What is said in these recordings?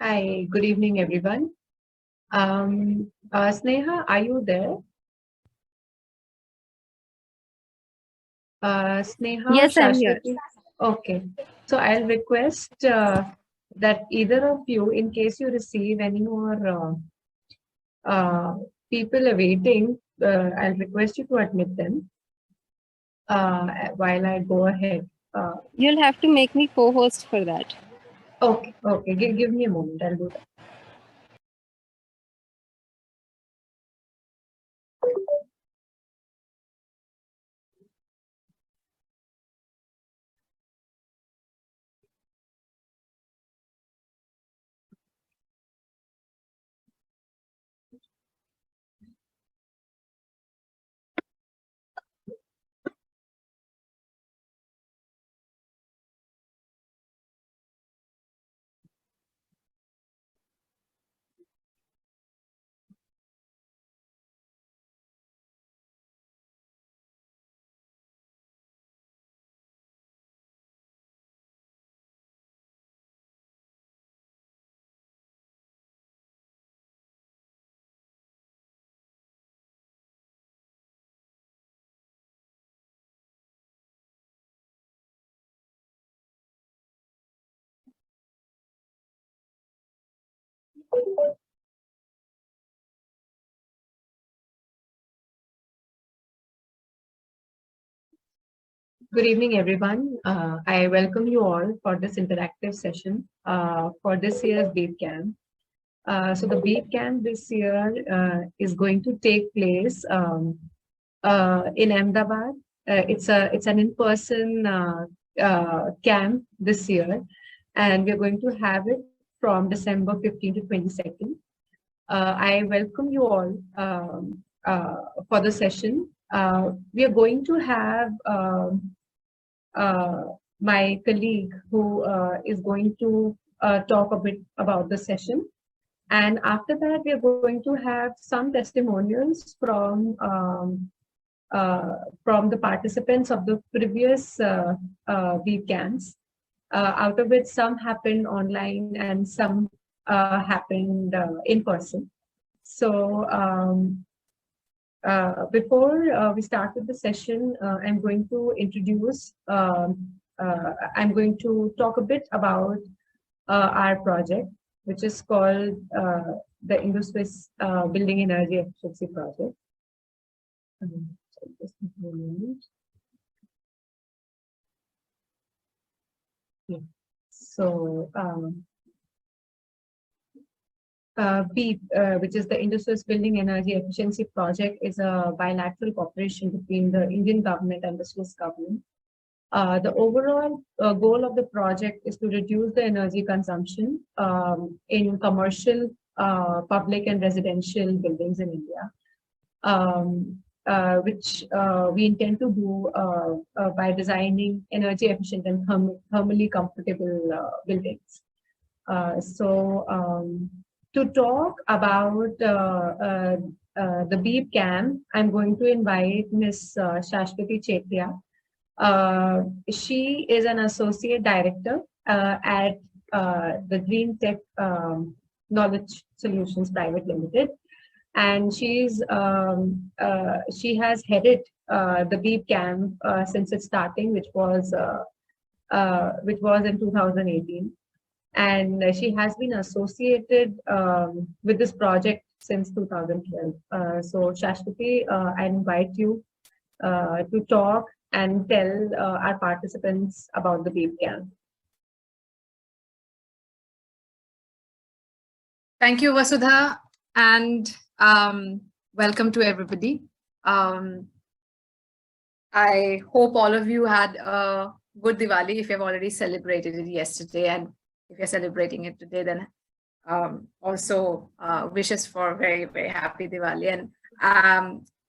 Hi, good evening, everyone. Sneha, are you there? Sneha, Yes, I'm here. Shashwati? Okay. So I'll request that either of you, in case you receive any more people awaiting, I'll request you to admit them while I go ahead. You'll have to make me co-host for that. Okay. Give me a moment. I'll do that. Good evening, everyone. I welcome you all for this interactive session for this year's BEAT Camp. So the BEAT Camp this year is going to take place in Ahmedabad. It's an in-person camp this year, and we're going to have it from December 15 to 22nd. I welcome you all for the session. We are going to have uh, my colleague who is going to talk a bit about the session. And after that, we are going to have some testimonials from the participants of the previous BEAT camps, out of which some happened online and some happened in person. So before we start with the session, I'm going to introduce, I'm going to talk a bit about our project, which is called the Indo-Swiss Building Energy Efficiency Project. Just a moment. Yeah. So BEEP, which is the Indo-Swiss Building Energy Efficiency Project, is a bilateral cooperation between the Indian government and the Swiss government. The overall goal of the project is to reduce the energy consumption in commercial, public and residential buildings in India, which we intend to do by designing energy efficient and thermally comfortable buildings. To talk about the BEAP camp, I'm going to invite Ms. Shashwati Chetria. She is an associate director at the Green Tech Knowledge Solutions Private Limited, and she has headed the BEAP camp since its starting, which was in 2018, and she has been associated with this project since 2012. So Shashwati, I invite you to talk and tell our participants about the BEAP camp. Thank you, Vasudha, and welcome to everybody. I hope all of you had a good Diwali if you've already celebrated it yesterday, and if you're celebrating it today, then also wishes for a very, very happy Diwali. And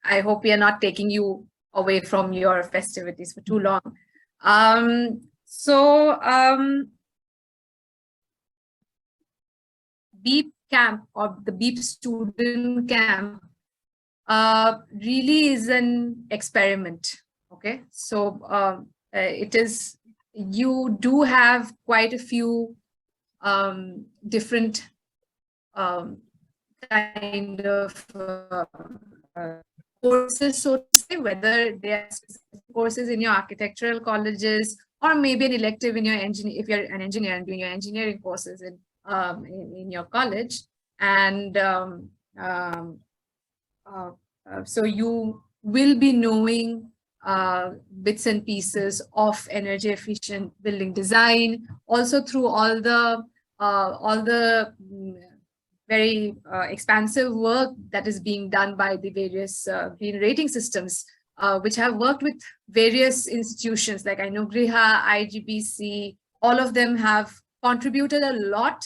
I hope we are not taking you away from your festivities for too long. BEAP camp, or the BEAP student camp, really is an experiment. Okay, so it is, you do have quite a few different kind of courses, so to say, whether they are specific courses in your architectural colleges, or maybe an elective in your engineer, if you're an engineer and doing your engineering courses in your college. And so you will be knowing bits and pieces of energy efficient building design, also through all the very expansive work that is being done by the various green rating systems, which have worked with various institutions. Like I know Griha, IGBC, all of them have contributed a lot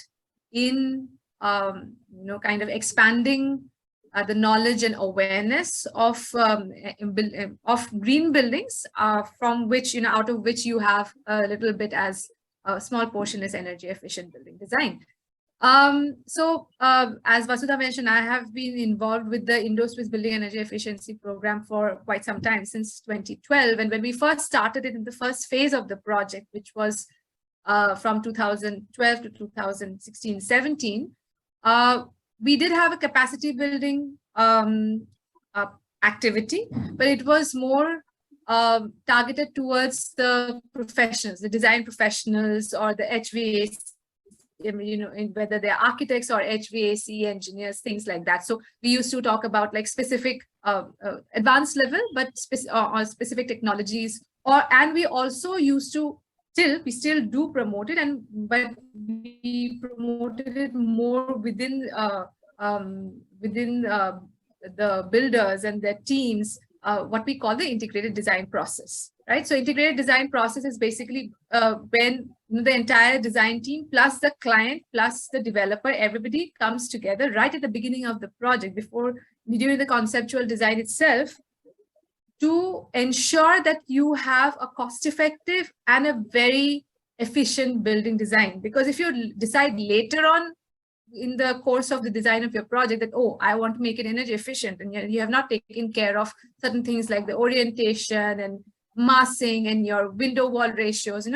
in kind of expanding the knowledge and awareness of green buildings, from which, out of which you have a little bit as a small portion is energy efficient building design. As Vasudha mentioned, I have been involved with the Indo-Swiss Building Energy Efficiency Program for quite some time, since 2012. And when we first started it in the first phase of the project, which was from 2012 to 2016-17, we did have a capacity building activity, but it was more targeted towards the professionals, the design professionals, or the HVAC, whether they're architects or HVAC engineers, things like that. So we used to talk about like specific advanced level, but specific technologies, and we also used to we still do promote it, but we promoted it more within the builders and their teams, what we call the integrated design process, right? So integrated design process is basically when the entire design team plus the client plus the developer, everybody comes together right at the beginning of the project, during the conceptual design itself, to ensure that you have a cost-effective and a very efficient building design. Because if you decide later on in the course of the design of your project that, oh, I want to make it energy efficient, and you have not taken care of certain things like the orientation and massing and your window wall ratios,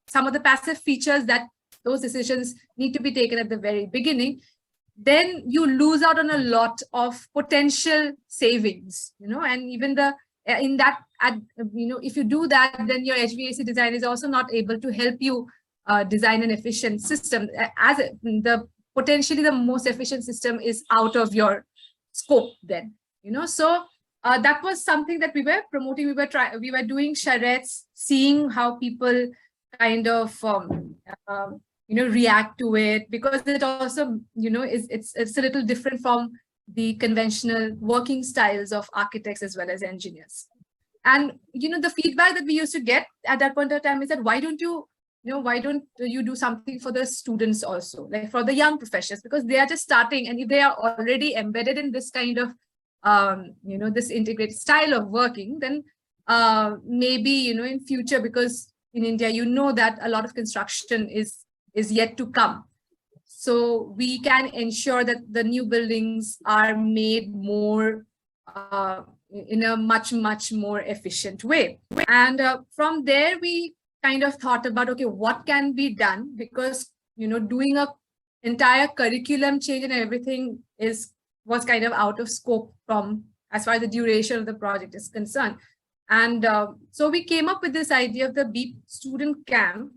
some of the passive features, that those decisions need to be taken at the very beginning, then you lose out on a lot of potential savings, and even if you do that, then your HVAC design is also not able to help you design an efficient system, as potentially the most efficient system is out of your scope then, So that was something that we were promoting. We were doing charrettes, seeing how people kind of react to it, because it also it's a little different from the conventional working styles of architects as well as engineers. And the feedback that we used to get at that point of time is that why don't you do something for the students also, like for the young professionals, because they are just starting, and if they are already embedded in this kind of this integrated style of working, then maybe in future, because in India that a lot of construction is yet to come, so we can ensure that the new buildings are made more in a much more efficient way. And from there we kind of thought about, okay, what can be done, because doing a entire curriculum change and everything was kind of out of scope from as far as the duration of the project is concerned. And so we came up with this idea of the BEEP student camp,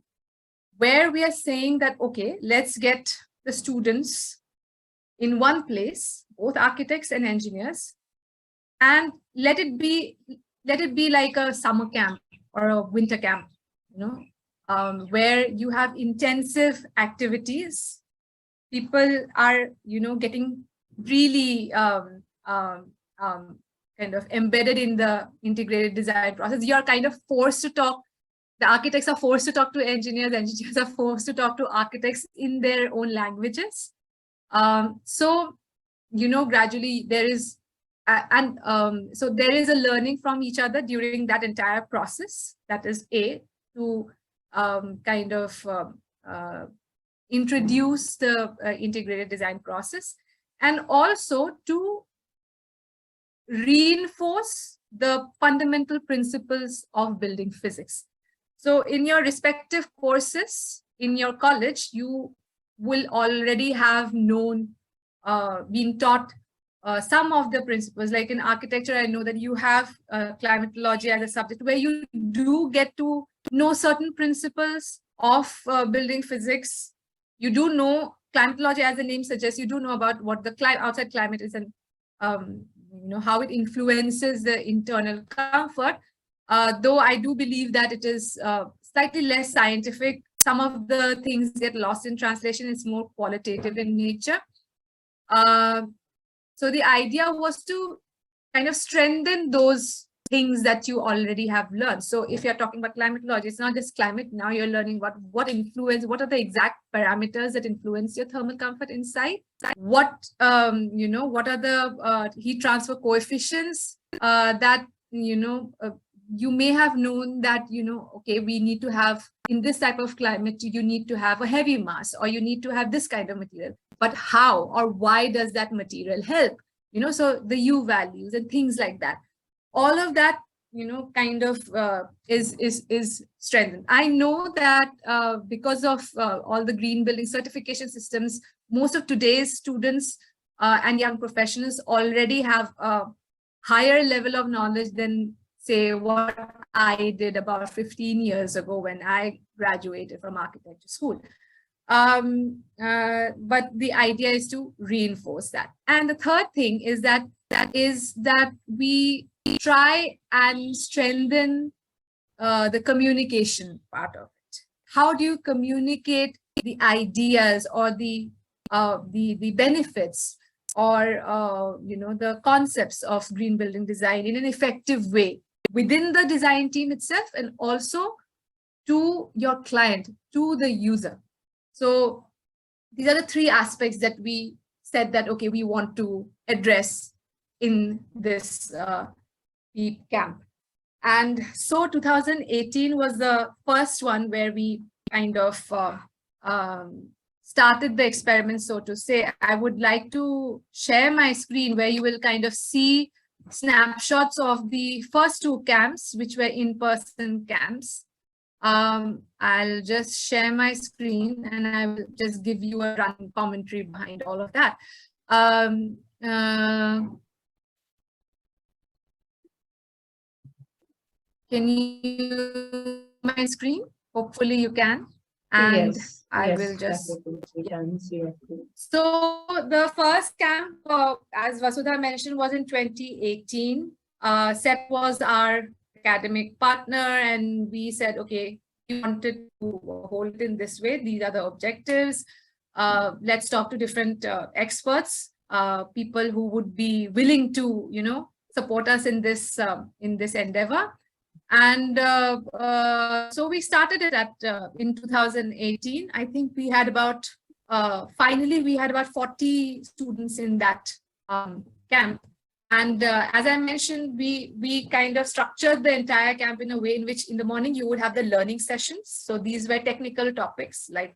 where we are saying that, okay, let's get the students in one place, both architects and engineers, and let it be like a summer camp or a winter camp, where you have intensive activities. People are, getting really kind of embedded in the integrated design process. You are kind of forced to talk. The architects are forced to talk to engineers. Engineers are forced to talk to architects in their own languages. So, gradually there is, so there is a learning from each other during that entire process. That is to kind of introduce the integrated design process, and also to reinforce the fundamental principles of building physics. So in your respective courses, in your college, you will already have been taught some of the principles. Like in architecture, I know that you have climatology as a subject where you do get to know certain principles of building physics. You do know climatology, as the name suggests, you do know about what the outside climate is and how it influences the internal comfort. Though I do believe that it is slightly less scientific. Some of the things get lost in translation. It's more qualitative in nature. So the idea was to kind of strengthen those things that you already have learned. So if you're talking about climatology, it's not just climate. Now you're learning what are the exact parameters that influence your thermal comfort inside. What are the heat transfer coefficients that you may have known that, okay, we need to have, in this type of climate, you need to have a heavy mass, or you need to have this kind of material. But how or why does that material help? So the U values and things like that. All of that, kind of is strengthened. I know that because of all the green building certification systems, most of today's students and young professionals already have a higher level of knowledge than, say, what I did about 15 years ago when I graduated from architecture school. But the idea is to reinforce that. And the third thing is that we try and strengthen the communication part of it. How do you communicate the ideas or the benefits or the concepts of green building design in an effective way within the design team itself, and also to your client, to the user? So these are the three aspects that we said that, okay, we want to address in this BEAT camp. And so 2018 was the first one where we kind of started the experiment, so to say. I would like to share my screen where you will kind of see snapshots of the first two camps, which were in-person camps. I'll just share my screen and I will just give you a running commentary behind all of that. Can you see my screen? Hopefully you can. And yes, I yes, will just. we can see it. So the first camp, as Vasudha mentioned, was in 2018. CEP was our academic partner, and we said, okay, we wanted to hold it in this way. These are the objectives. Let's talk to different experts, people who would be willing to, support us in this endeavor. And so we started it in 2018. I think we had about, finally, we had about 40 students in that camp. And as I mentioned, we kind of structured the entire camp in a way in which in the morning you would have the learning sessions. So these were technical topics like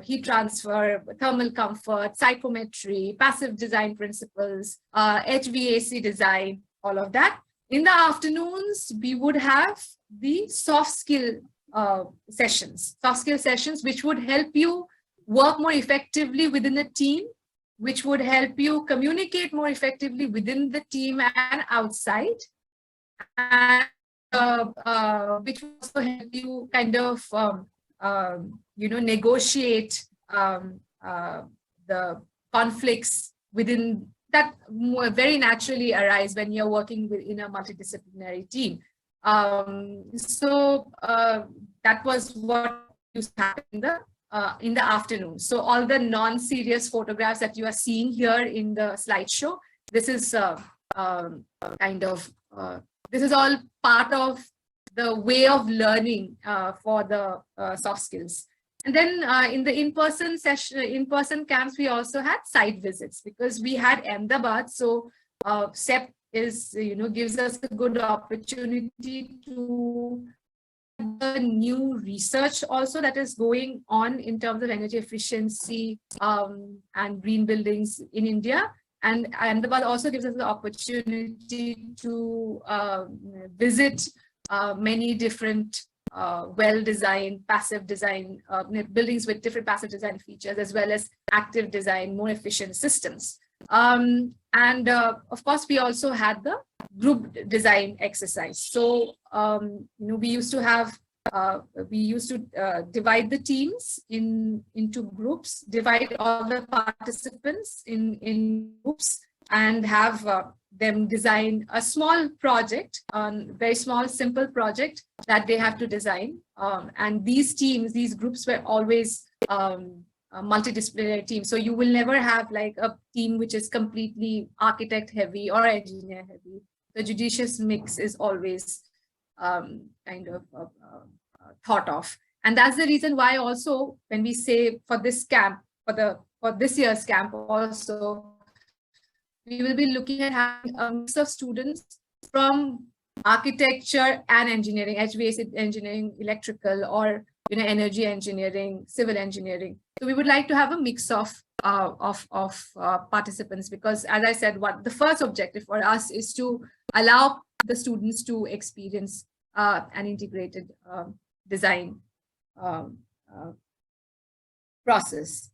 heat transfer, thermal comfort, psychometry, passive design principles, HVAC design, all of that. In the afternoons, we would have the soft skill sessions, which would help you work more effectively within a team, which would help you communicate more effectively within the team and outside, and which will also help you kind of, negotiate the conflicts within that very naturally arise when you're working within a multidisciplinary team. So that was what used to happen in the afternoon. So all the non-serious photographs that you are seeing here in the slideshow, this is this is all part of the way of learning for the soft skills. And then in the in-person camps, we also had site visits because we had Ahmedabad. So CEP is, gives us a good opportunity to the new research also that is going on in terms of energy efficiency and green buildings in India. And Ahmedabad also gives us the opportunity to visit many different well-designed passive design, buildings with different passive design features, as well as active design, more efficient systems. Of course, we also had the group design exercise. So, we used to have, divide the teams into groups, divide all the participants in groups, and have them design a small project, very small, simple project that they have to design. And these teams, these groups were always multidisciplinary teams. So you will never have like a team which is completely architect heavy or engineer heavy. The judicious mix is always kind of thought of. And that's the reason why also when we say for this camp, for this year's camp also, we will be looking at having a mix of students from architecture and engineering, HVAC engineering, electrical, or energy engineering, civil engineering. So we would like to have a mix of participants, because as I said, the first objective for us is to allow the students to experience an integrated design process.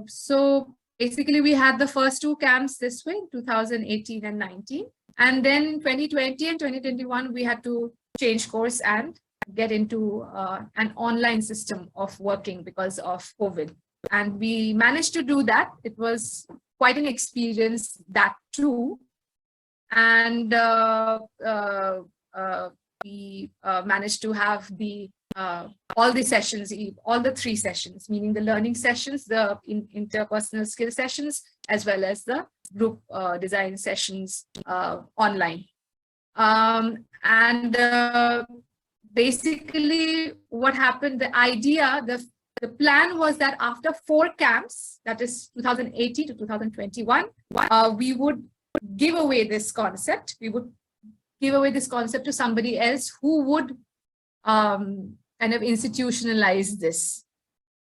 So basically we had the first two camps this way, 2018 and 19. And then in 2020 and 2021, we had to change course and get into an online system of working because of COVID. And we managed to do that. It was quite an experience, that too. And we managed to have all the sessions, all the 3 sessions, meaning the learning sessions, the interpersonal skill sessions, as well as the group design sessions online. Basically what happened, the idea, the plan was that after 4 camps, that is 2018 to 2021, we would give away this concept. We would give away this concept to somebody else who would kind of institutionalize this.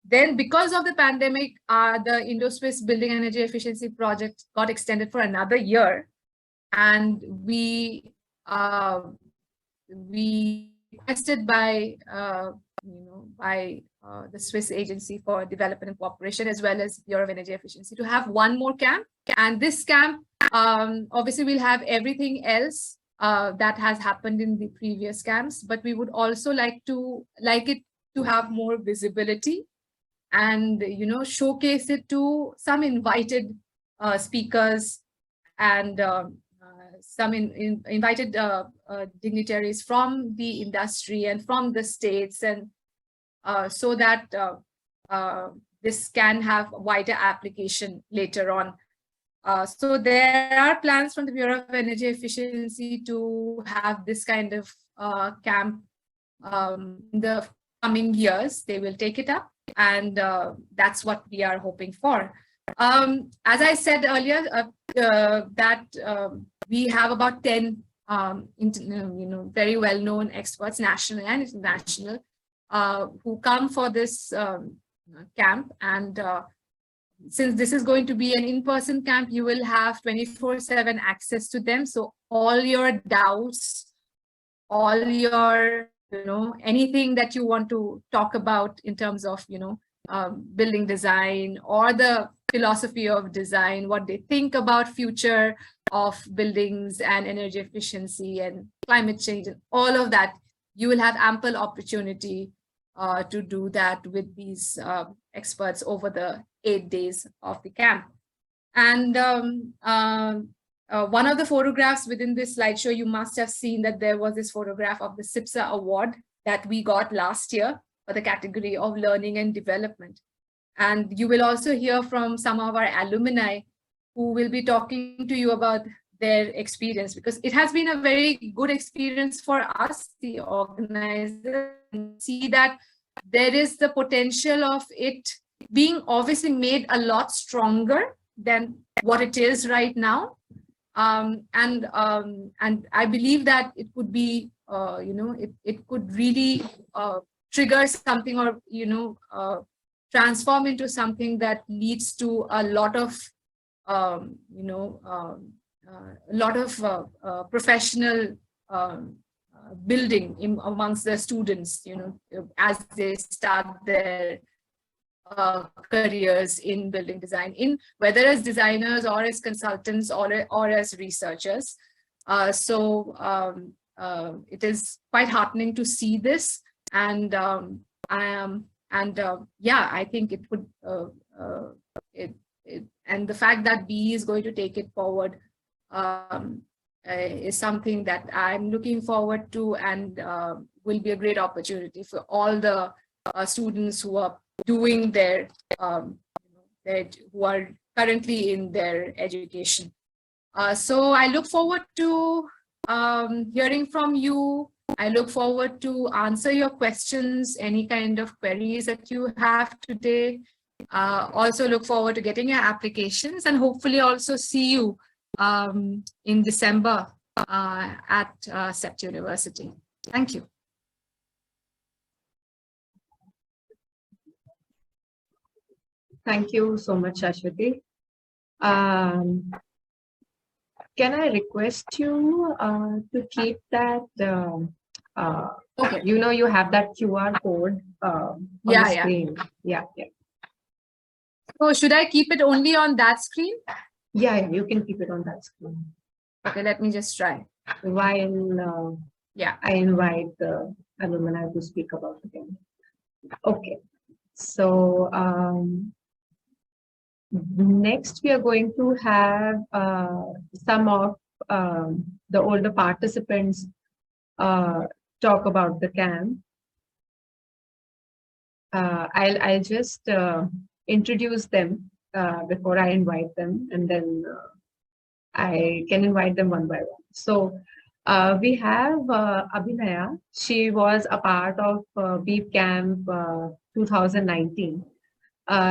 Then because of the pandemic, the Indo-Swiss Building Energy Efficiency Project got extended for another year. And we requested by the Swiss Agency for Development and Cooperation, as well as Bureau of Energy Efficiency, to have one more camp. And this camp, obviously we'll have everything else that has happened in the previous camps, but we would also like it to have more visibility and showcase it to some invited speakers and some invited dignitaries from the industry and from the states, and so that this can have wider application later on. So there are plans from the Bureau of Energy Efficiency to have this kind of camp in the coming years. They will take it up, and that's what we are hoping for. As I said earlier, that we have about 10 very well-known experts, national and international, who come for this camp. And since this is going to be an in-person camp, you will have 24/7 access to them. So all your doubts, all your, anything that you want to talk about in terms of, building design or the philosophy of design, what they think about future of buildings and energy efficiency and climate change and all of that, you will have ample opportunity to do that with these experts over the 8 days of the camp. And one of the photographs within this slideshow, you must have seen that there was this photograph of the CIPSA award that we got last year for the category of learning and development. And you will also hear from some of our alumni who will be talking to you about their experience, because it has been a very good experience for us, the organizer, and see that there is the potential of it being obviously made a lot stronger than what it is right now. And I believe that it could be, it could really trigger something, or, transform into something that leads to a lot of, professional building amongst the students, as they start their careers in building design, in whether as designers or as consultants or as researchers. So it is quite heartening to see this, and yeah, I think it would and the fact that BE is going to take it forward is something that I'm looking forward to, and will be a great opportunity for all the students who are doing their who are currently in their education. So I look forward to hearing from you. I look forward to answer your questions, any kind of queries that you have today. Also look forward to getting your applications, and hopefully also see you in December at CEPT University. Thank you. Thank you so much, Ashwati. Can I request you to keep that, Okay. you have that QR code on the screen. Yeah. So should I keep it only on that screen? Yeah, you can keep it on that screen. Okay, let me just try. While I invite Alumni to speak about it again. Okay, so next we are going to have some of the older participants talk about the camp. I'll just introduce them before I invite them, and then I can invite them one by one. So we have Abhinaya. She was a part of BEEP Camp 2019.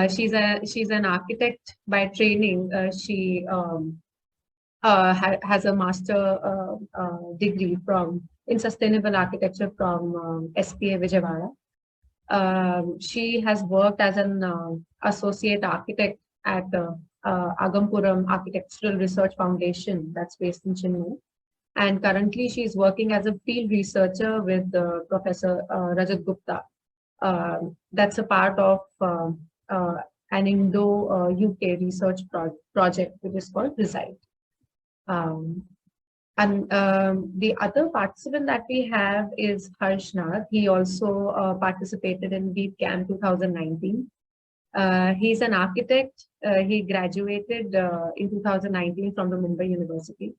She's an architect by training. She has a master degree in sustainable architecture from SPA Vijayawada. She has worked as an associate architect at Agampuram Architectural Research Foundation, that's based in Chennai. And currently she is working as a field researcher with Professor Rajat Gupta. That's a part of an Indo-UK research project, which is called RESIDE. The other participant that we have is Harsh Nath. He also participated in BEEP Camp 2019. He's an architect. He graduated in 2019 from the Mumbai University.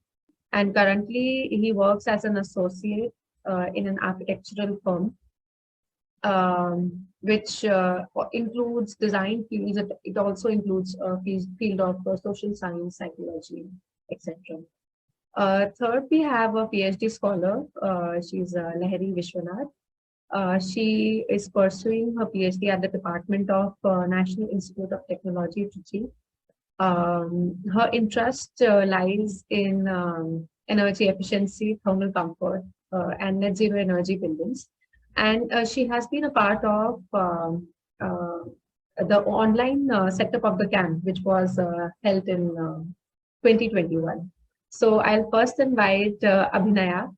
And currently he works as an associate in an architectural firm, which includes design fields. It also includes field of social science, psychology, etc. Third, we have a PhD scholar. She's Lahari Vishwanath. She is pursuing her PhD at the Department of National Institute of Technology, Trichy. Her interest lies in energy efficiency, thermal comfort, and net zero energy buildings. And she has been a part of the online setup of the camp, which was held in 2021. So I'll first invite Abhinaya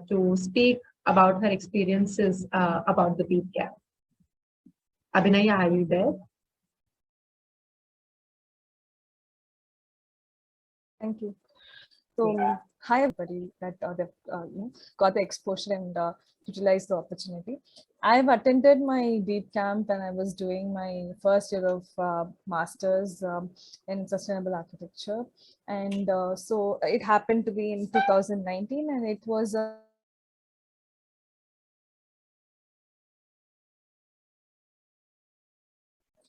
to speak about her experiences about the BEEP Camp. Abhinaya, are you there? Thank you. So, hi everybody that got the exposure and utilized the opportunity. I've attended my BEEP Camp and I was doing my first year of Masters in Sustainable Architecture. And so it happened to be in 2019, and it was a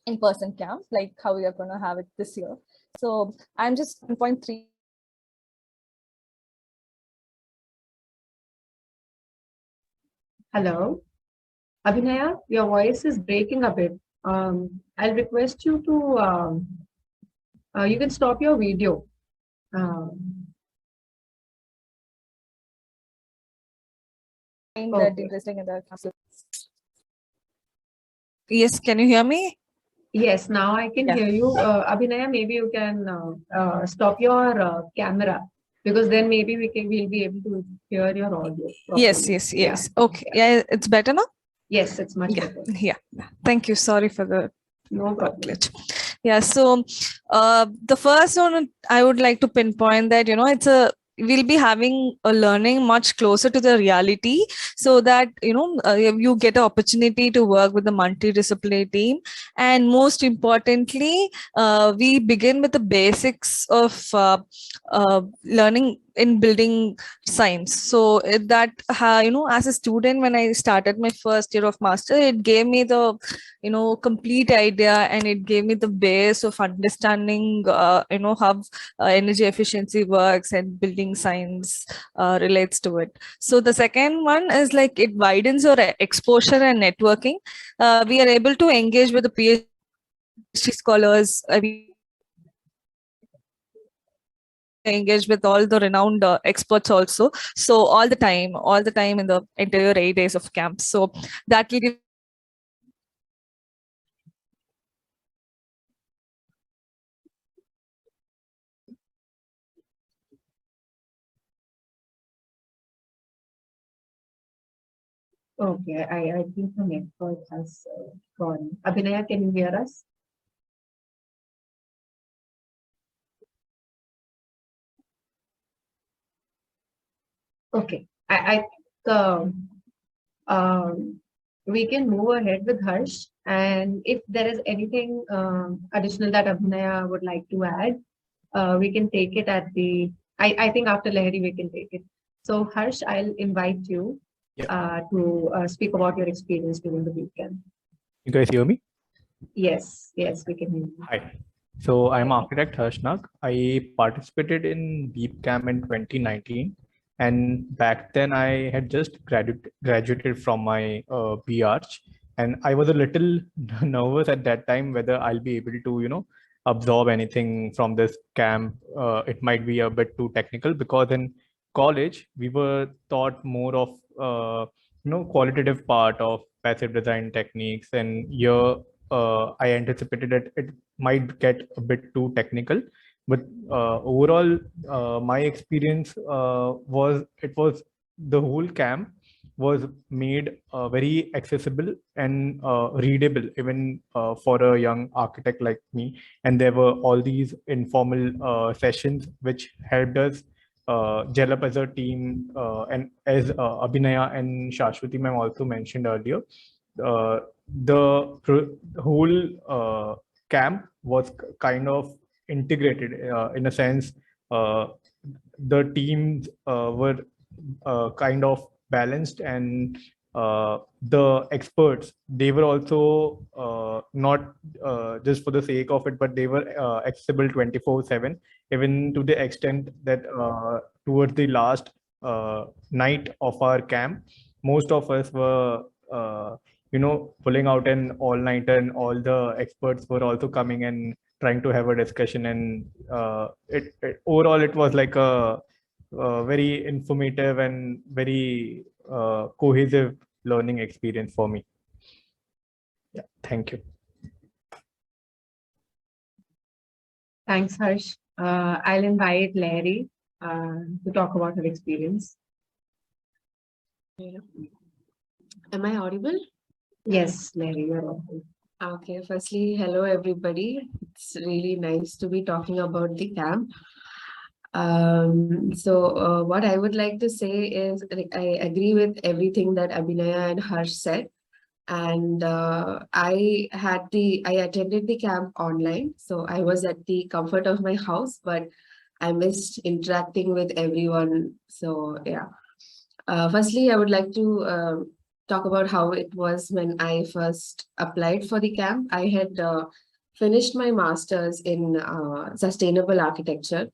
in-person camp, like how we are going to have it this year. So I'm just 1.3. Hello, Abhinaya, your voice is breaking a bit. I'll request you to, you can stop your video. That interesting in the council. Yes, can you hear me? Yes, now I can hear you. Abhinaya, maybe you can stop your camera Because then maybe we'll be able to hear your audio Yes, properly. yes, Yeah. yes. Okay. Yeah, it's better now? Yes, it's much Yeah. better. Yeah. Thank you. Sorry for the No problem. glitch. Yeah. So the first one I would like to pinpoint that, we'll be having a learning much closer to the reality, so that you get an opportunity to work with the multidisciplinary team. And most importantly, we begin with the basics of learning in building science. So as a student, when I started my first year of master, it gave me the complete idea, and it gave me the base of understanding how energy efficiency works and building science relates to it. So the second one is like it widens your exposure and networking. We are able to engage with the PhD scholars. We engage with all the renowned experts also. So all the time in the entire 8 days of camp. So that will give Okay, I think the network has gone. Abhinaya, can you hear us? Okay, I think we can move ahead with Harsh. And if there is anything additional that Abhinaya would like to add, we can take it at the, I think after Lahari, we can take it. So Harsh, I'll invite you to speak about your experience during the weekend. You guys hear me? Yes, yes, we can hear you. Hi. So I'm architect Harsh Nag. I participated in Deep Camp in 2019, and back then I had just graduated from my BArch, and I was a little nervous at that time whether I'll be able to absorb anything from this camp. It might be a bit too technical, because in college we were taught more of qualitative part of passive design techniques, and here I anticipated that it might get a bit too technical. But overall, my experience was the whole camp was made very accessible and readable, even for a young architect like me. And there were all these informal sessions which helped us gel up as a team. And as Abhinaya and Shashwati ma'am also mentioned earlier, the whole camp was kind of integrated in a sense. The teams were kind of balanced, and the experts, they were also not just for the sake of it, but they were accessible 24/7, even to the extent that towards the last night of our camp, most of us were pulling out an all-nighter, and all the experts were also coming and trying to have a discussion. And overall, it was like a very informative and very cohesive learning experience for me. Yeah, thank you. Thanks, Harsh. I'll invite Larry to talk about her experience. Am I audible? Yes, Larry, you're audible. Okay, firstly, hello everybody. It's really nice to be talking about the camp. What I would like to say is I agree with everything that Abhinaya and Harsh said. And I attended the camp online. So I was at the comfort of my house, but I missed interacting with everyone. So yeah. Firstly, I would like to talk about how it was when I first applied for the camp. I had finished my master's in sustainable architecture,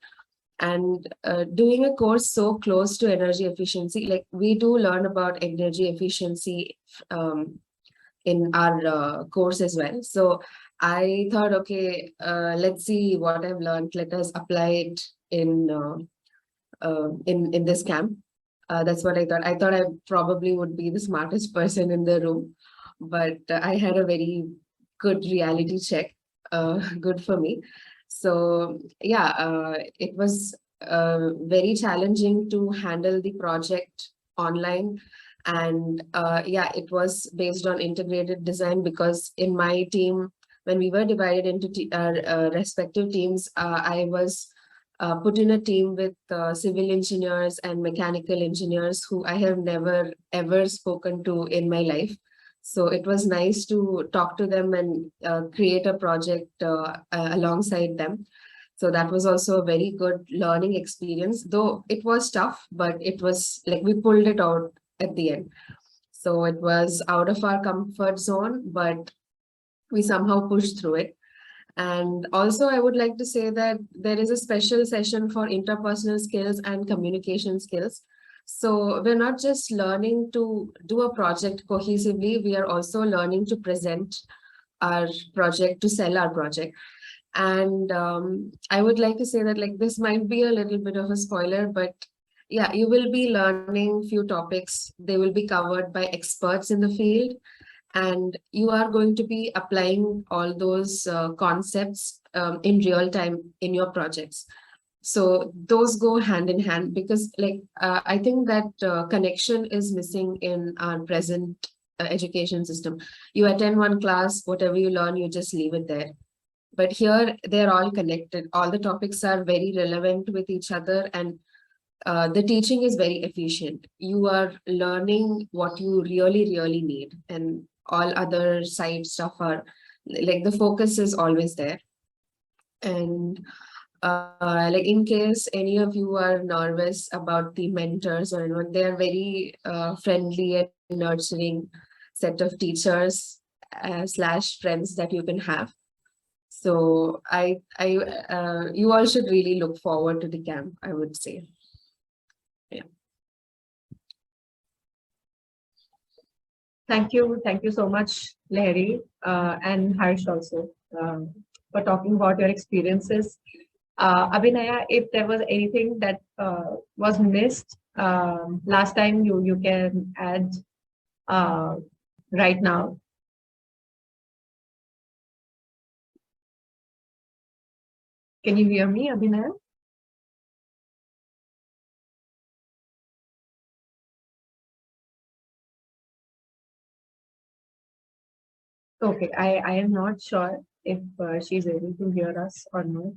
and doing a course so close to energy efficiency, like we do learn about energy efficiency in our course as well. So I thought, okay, let's see what I've learned. Let us apply it in this camp. That's what I thought. I thought I probably would be the smartest person in the room, but I had a very good reality check. Good for me. So yeah, it was very challenging to handle the project online. And yeah, it was based on integrated design, because in my team, when we were divided into respective teams, I was put in a team with civil engineers and mechanical engineers who I have never ever spoken to in my life. So it was nice to talk to them and create a project alongside them. So that was also a very good learning experience, though it was tough, but it was like we pulled it out at the end. So it was out of our comfort zone, but we somehow pushed through it. And also, I would like to say that there is a special session for interpersonal skills and communication skills. So we're not just learning to do a project cohesively, we are also learning to present our project, to sell our project. And I would like to say that like this might be a little bit of a spoiler, but yeah, you will be learning few topics. They will be covered by experts in the field, and you are going to be applying all those concepts in real time in your projects. So those go hand in hand, because like I think that connection is missing in our present education system. You attend one class, whatever you learn, you just leave it there. But here they're all connected. All the topics are very relevant with each other, and the teaching is very efficient. You are learning what you really need, and all other side stuff are like the focus is always there. And like in case any of you are nervous about the mentors or anyone, they are very friendly and nurturing set of teachers slash friends that you can have. So you all should really look forward to the camp, I would say. Yeah. Thank you so much, Lahari, and Harsh also, for talking about your experiences. Abhinaya, if there was anything that was missed last time, you can add right now. Can you hear me, Abhinaya? Okay, I am not sure if she's able to hear us or no.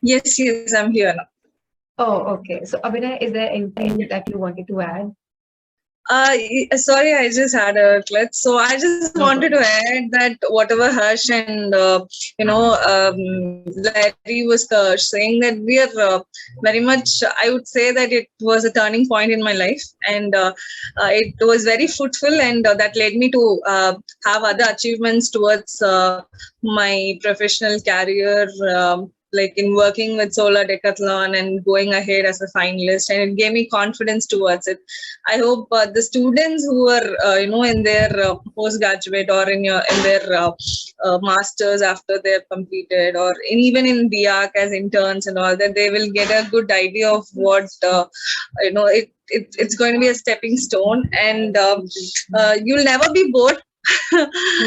Yes, I'm here now. Oh, okay. So Abhinaya, is there anything that you wanted to add? Sorry, I just had a glitch. So I just wanted to add that whatever Harsh and Larry was saying, that we are very much. I would say that it was a turning point in my life, and it was very fruitful, and that led me to have other achievements towards my professional career. Like in working with Solar Decathlon and going ahead as a finalist, and it gave me confidence towards it. I hope the students who are in their postgraduate or in their masters after they're completed, or even in BARC as interns and all that, they will get a good idea of what it's going to be a stepping stone, and you'll never be bored.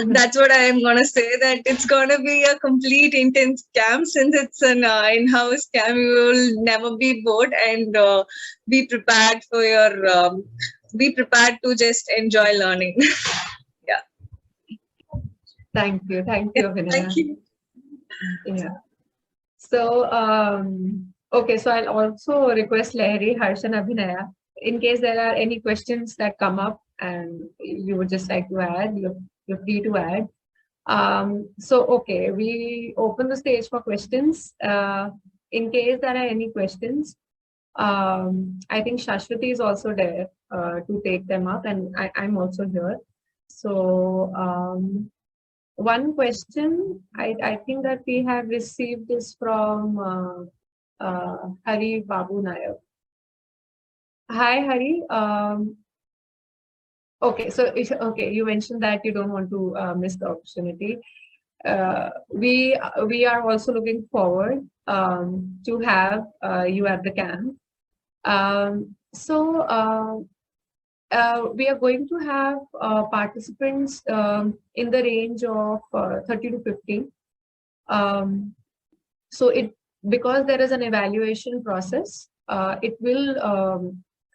That's what I am going to say, that it's going to be a complete intense camp. Since it's an in-house camp, you will never be bored, and be prepared for your be prepared to just enjoy learning. Yeah. Thank you, Abhinaya. Thank you. Yeah. So okay, so I'll also request Lahari, Harsh, and Abhinaya, in case there are any questions that come up and you would just like to add, you're free to add. So, okay, we open the stage for questions. In case there are any questions, I think Shashwati is also there to take them up, and I'm also here. So, one question I think that we have received is from Hari Babu Nayak. Hi, Hari. Okay, so you mentioned that you don't want to miss the opportunity. We are also looking forward to have you at the camp. We are going to have participants in the range of 30 to 50. So because there is an evaluation process, it will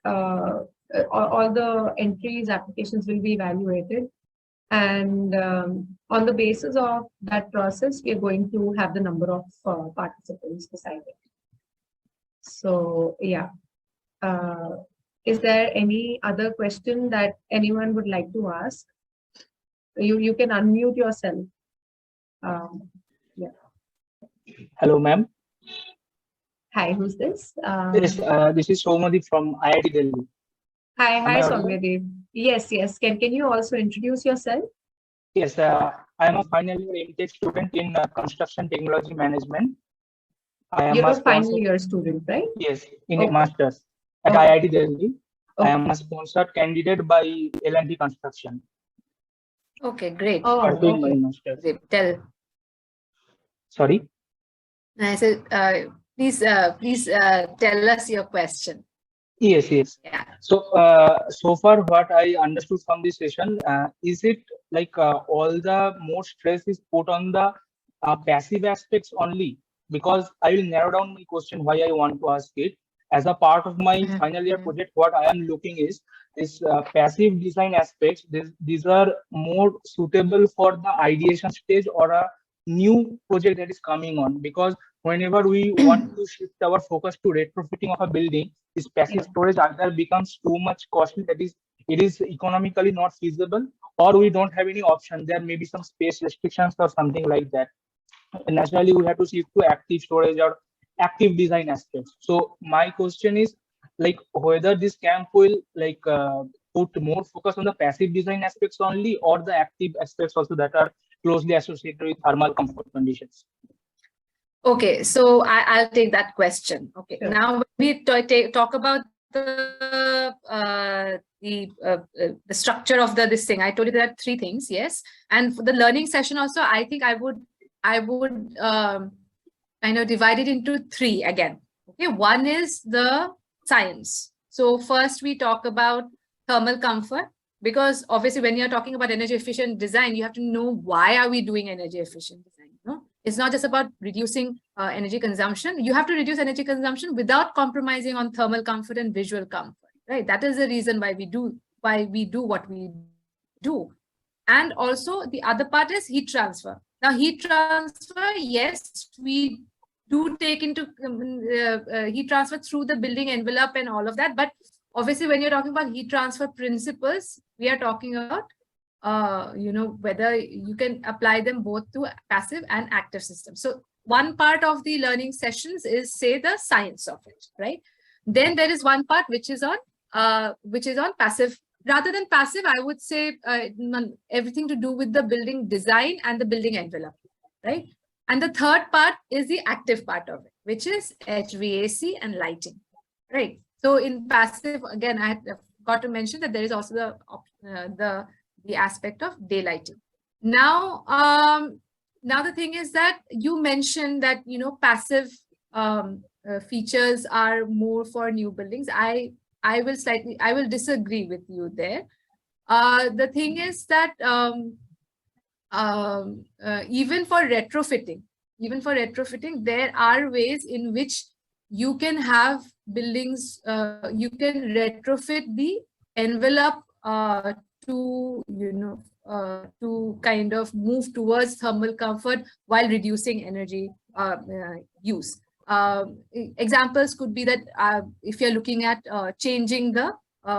all the entries, applications will be evaluated, and on the basis of that process, we are going to have the number of participants decided. So yeah, is there any other question that anyone would like to ask? You can unmute yourself. Yeah. Hello, ma'am. Hi, who's this? Yes, this is Somadi from IIT Delhi. Hi, Am hi, I audible? Soumyadev. Yes, yes. Can you also introduce yourself? Yes, I am a final year MTech student in construction technology management. I am You're a a final sponsor. year student, right? Yes, in Okay. a master's at Okay. IIT Delhi. I Okay. am a sponsored candidate by L&T Construction. Okay, great. Oh, Pursuing my okay. master's. Tell. Sorry. I said, please tell us your question. Yes, yes. Yeah. So, so far, what I understood from this session, is it like all the more stress is put on the passive aspects only? Because I will narrow down my question why I want to ask it. As a part of my Mhm, final year mhm. project, what I am looking is this passive design aspects. These are more suitable for the ideation stage or a new project that is coming on. Because whenever we want to shift our focus to retrofitting of a building, this passive Yeah. storage either becomes too much costly, that is, it is economically not feasible, or we don't have any option. There may be some space restrictions or something like that. And naturally, we have to shift to active storage or active design aspects. So my question is, like, whether this camp will like put more focus on the passive design aspects only, or the active aspects also that are closely associated with thermal comfort conditions. Okay, so I'll take that question. Okay, Sure. now when we talk about the structure of this thing, I told you there are 3 things, yes. And for the learning session also, I think I would kind of divide it into 3 again. Okay, one is the science. So first we talk about thermal comfort, because obviously when you're talking about energy efficient design, you have to know why are we doing energy efficient design. No, it's not just about reducing energy consumption. You have to reduce energy consumption without compromising on thermal comfort and visual comfort, right? That is the reason why we do what we do. And also the other part is heat transfer. Now heat transfer, yes, we do take into heat transfer through the building envelope and all of that. But obviously when you're talking about heat transfer principles, we are talking about whether you can apply them both to passive and active systems. So one part of the learning sessions is, say, the science of it, right? Then there is one part which is on passive. Rather than passive, I would say everything to do with the building design and the building envelope, right? And the third part is the active part of it, which is HVAC and lighting, right? So in passive, again, I got to mention that there is also the aspect of daylighting. Now, now the thing is that you mentioned that passive features are more for new buildings. I will disagree with you there. The thing is that even for retrofitting, there are ways in which you can have buildings, you can retrofit the envelope to kind of move towards thermal comfort while reducing energy use. Examples could be that if you're looking at changing the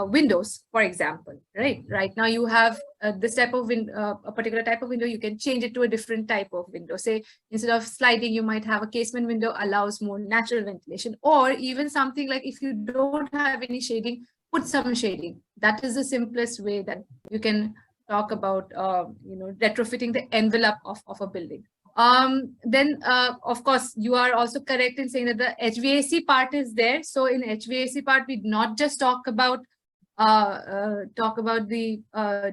windows, for example, right? Right now you have this type of a particular type of window, you can change it to a different type of window. Say, instead of sliding, you might have a casement window, allows more natural ventilation, or even something like if you don't have any shading, put some shading. That is the simplest way that you can talk about, retrofitting the envelope of a building. Then, of course, you are also correct in saying that the HVAC part is there. So in HVAC part, we not just talk about the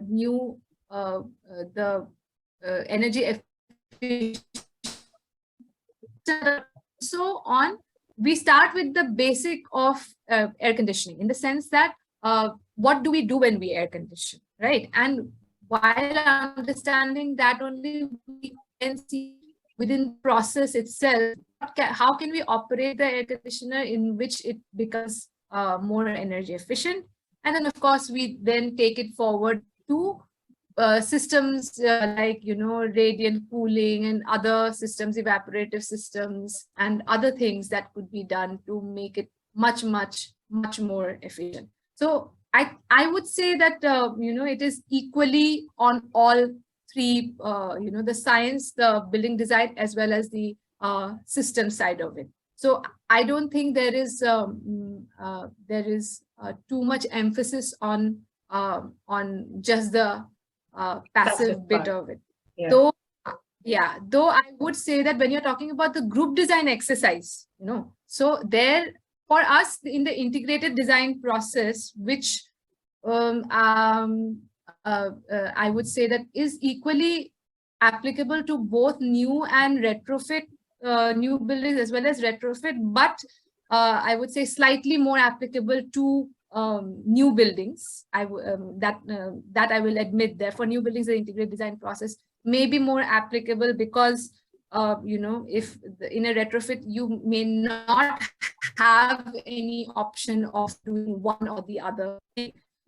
new energy efficiency. So on, we start with the basic of air conditioning, in the sense that what do we do when we air condition, right? And while understanding that only, we can see within the process itself how can we operate the air conditioner in which it becomes more energy efficient? And then of course we then take it forward to systems like, you know, radiant cooling and other systems, evaporative systems and other things that could be done to make it much more efficient. So I would say that, you know, it is equally on all three, you know, the science, the building design, as well as the system side of it. So I don't think there is too much emphasis on just the passive bit part. of it. Yeah. Though I would say that when you're talking about the group design exercise, you know, so there for us in the integrated design process, which I would say that is equally applicable to both new and retrofit new buildings as well as retrofit, but I would say slightly more applicable to new buildings. That I will admit there. For new buildings, the integrated design process may be more applicable because you know, if in a retrofit you may not have any option of doing one or the other.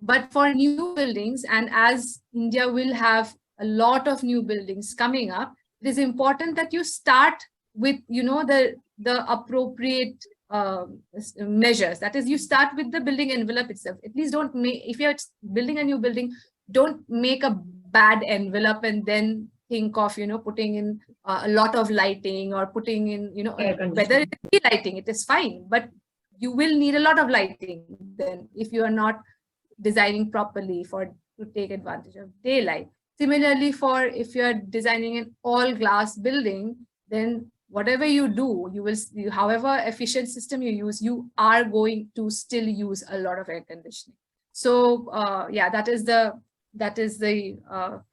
But for new buildings, and as India will have a lot of new buildings coming up, it is important that you start with, you know, the appropriate measures. That is, you start with the building envelope itself. At least don't make, if you're building a new building, don't make a bad envelope and then think of, you know, putting in a lot of lighting or putting in, you know, whether it is lighting, it is fine, but you will need a lot of lighting then if you are not designing properly to take advantage of daylight. Similarly, for if you are designing an all glass building, then whatever you do, however efficient system you use, you are going to still use a lot of air conditioning. So yeah, that is the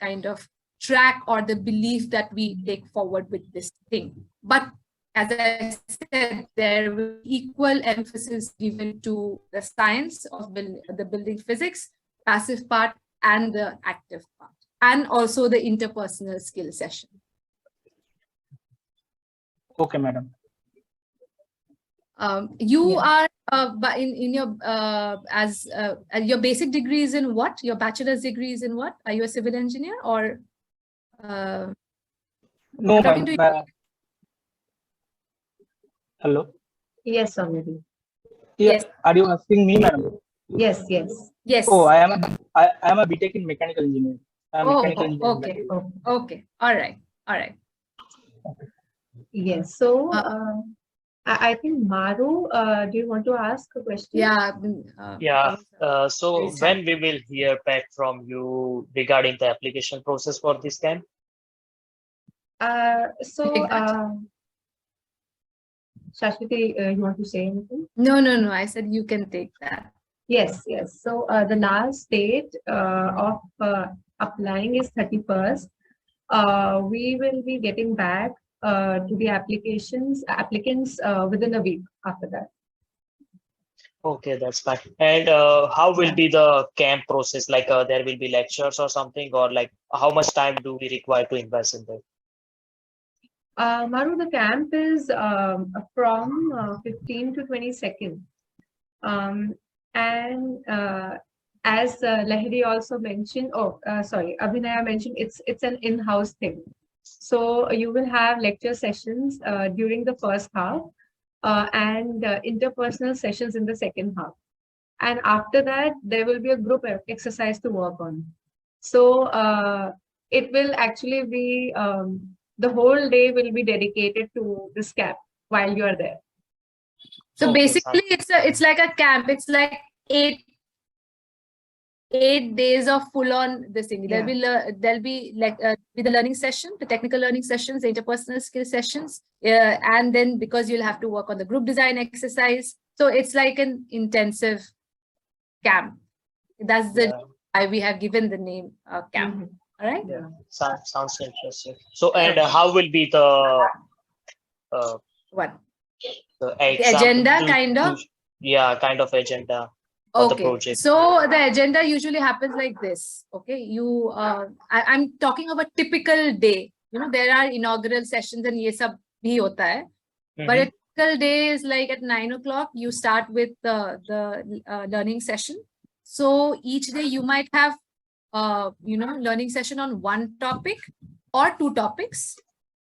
kind of track or the belief that we take forward with this thing. But as I said, there will be equal emphasis given to the science of the building physics, passive part, and the active part, and also the interpersonal skill session. Okay, madam. You are in your your basic degree is in what? Your bachelor's degree is in what? Are you a civil engineer or? No, ma'am. Hello. Yes, Samridhi. Yes. Are you asking me, madam? Yes. Oh, I am a BTech in mechanical engineering. Okay. Okay. All right. Yes. So I think Maru, do you want to ask a question? Yeah. So when we will hear back from you regarding the application process for this camp? Shashwati, you want to say anything? No. I said you can take that. Yes. So the last date of applying is 31st. We will be getting back to the applicants within a week after that. Okay, that's fine. And how will be the camp process? Like there will be lectures or something, or like how much time do we require to invest in that? Maru, the camp is from 15 to 22nd. And as Lahiri also mentioned, Abhinaya mentioned, it's an in-house thing. So you will have lecture sessions during the first half and interpersonal sessions in the second half. And after that, there will be a group exercise to work on. So it will actually be, the whole day will be dedicated to this camp while you are there. So basically, it's like a camp. It's like 8 days of full-on this thing. Yeah. There'll be like with the learning session, the technical learning sessions, the interpersonal skill sessions, and then because you'll have to work on the group design exercise. So it's like an intensive camp. That's why we have given the name camp. Mm-hmm. All right. Yeah. Sounds interesting. So and how will be the What? The agenda kind of? Yeah, kind of agenda. The project. So the agenda usually happens like this. Okay, I'm talking of a typical day. You know, there are inaugural sessions and ye sab bhi hota hai. But a typical day is like at 9 o'clock, you start with the learning session. So each day you might have, learning session on one topic or two topics.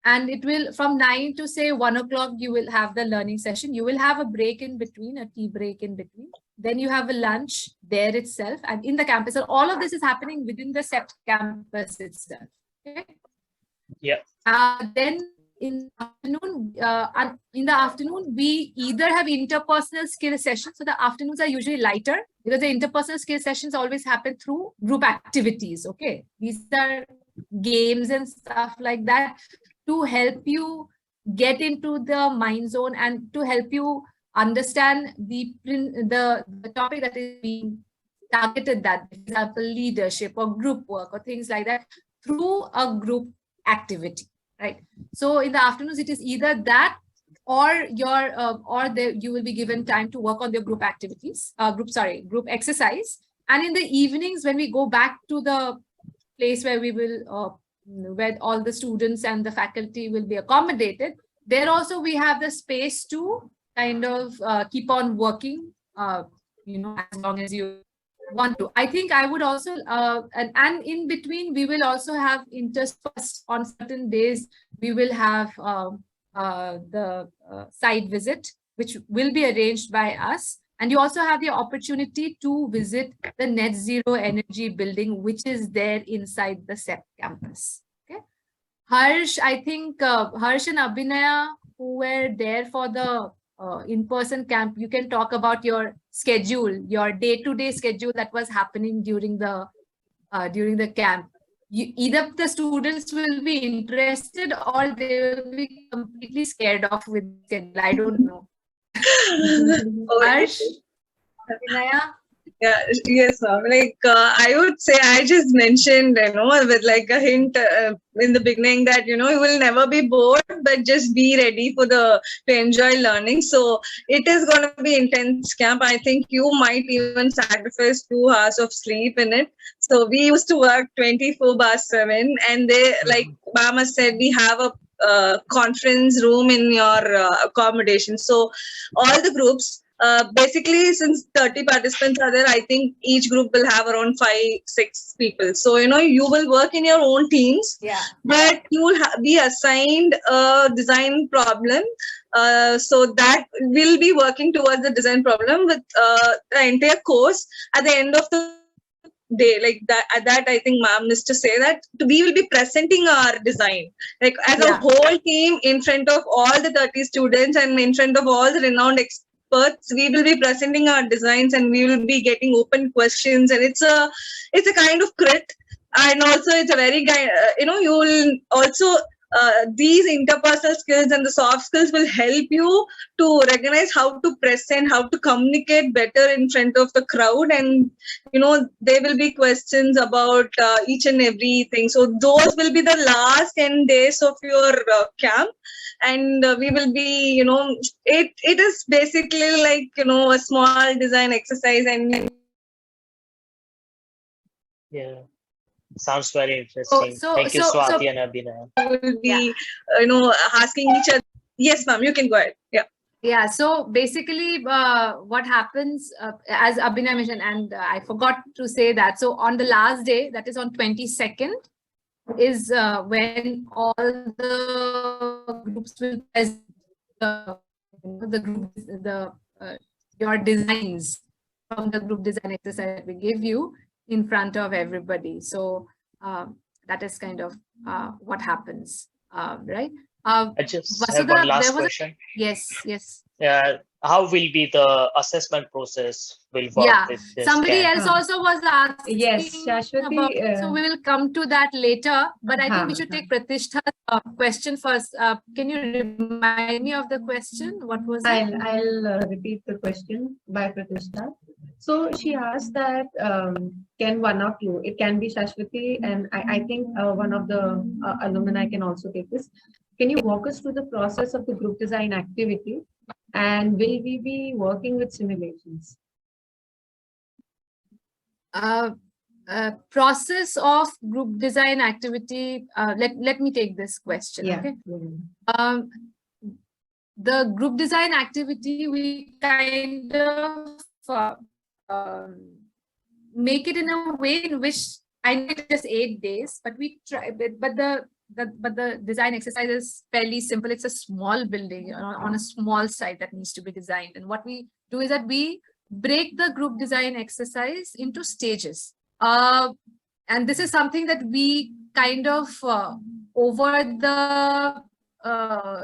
And it will, from 9 to say 1 o'clock, you will have the learning session. You will have a break in between, a tea break in between. Then you have a lunch there itself and in the campus. And all of this is happening within the CEPT campus itself. Okay. Yeah. Then in the afternoon, we either have interpersonal skill sessions. So the afternoons are usually lighter because the interpersonal skill sessions always happen through group activities. Okay. These are games and stuff like that to help you get into the mind zone and to help you understand the topic that is being targeted, that, for example, leadership or group work or things like that through a group activity, right? So in the afternoons, it is either that or you will be given time to work on your group activities, group exercise. And in the evenings, when we go back to the place where we will where all the students and the faculty will be accommodated, there also we have the space to kind of keep on working, as long as you want to. I think I would also, and in between, we will also have interspersed on certain days, we will have the site visit, which will be arranged by us. And you also have the opportunity to visit the Net Zero Energy building, which is there inside the CEPT campus. Okay. Harsh, I think Harsh and Abhinaya, who were there for the in-person camp, you can talk about your schedule, your day-to-day schedule that was happening during the camp. Either the students will be interested or they will be completely scared off with schedule. I don't know. Harsh, Abhinaya? Yeah, yes, ma'am. Like I would say, I just mentioned, with like a hint in the beginning that you will never be bored, but just be ready to enjoy learning. So it is going to be intense camp. I think you might even sacrifice 2 hours of sleep in it. So we used to work 24/7, and they, like Mama said, we have a conference room in your accommodation. So all the groups. Basically, since 30 participants are there, I think each group will have around 5-6 people. So, you will work in your own teams, but you will be assigned a design problem. So that will be working towards the design problem with the entire course at the end of the day. Like that I think ma'am is to say that we will be presenting our design like as a whole team in front of all the 30 students and in front of all the renowned experts. We will be presenting our designs and we will be getting open questions, and it's a kind of crit, and also it's a very you will also these interpersonal skills and the soft skills will help you to recognize how to present, how to communicate better in front of the crowd, and there will be questions about each and everything. So those will be the last 10 days of your camp. And we will be, it is basically like, a small design exercise. And yeah, sounds very interesting. Thank you, Swati and Abhinaya. Will be, asking each other. Yes, ma'am, you can go ahead. Yeah. Yeah, so basically what happens, as Abhinaya mentioned, and I forgot to say that. So on the last day, that is on 22nd, is when all the groups will present your designs from the group design exercise that we give you in front of everybody. So that is kind of what happens, right? I just have one last question. Yes. How will be the assessment process will work with this somebody camp? else also was asking. Yes, Shashwati, so we will come to that later, but I think we should take Pratishta's question first. Can you remind me of the question? What was it? I'll repeat the question by Pratishta. So she asked that can one of you, it can be Shashwati, and I think one of the alumni can also take this. Can you walk us through the process of the group design activity? And will we be working with simulations? Process of group design activity. Let me take this question. Yeah. Okay. the group design activity, we kind of make it in a way in which I know it's just 8 days, but we try. But the design exercise is fairly simple. It's a small building on a small site that needs to be designed. And what we do is that we break the group design exercise into stages. And this is something that we kind of over the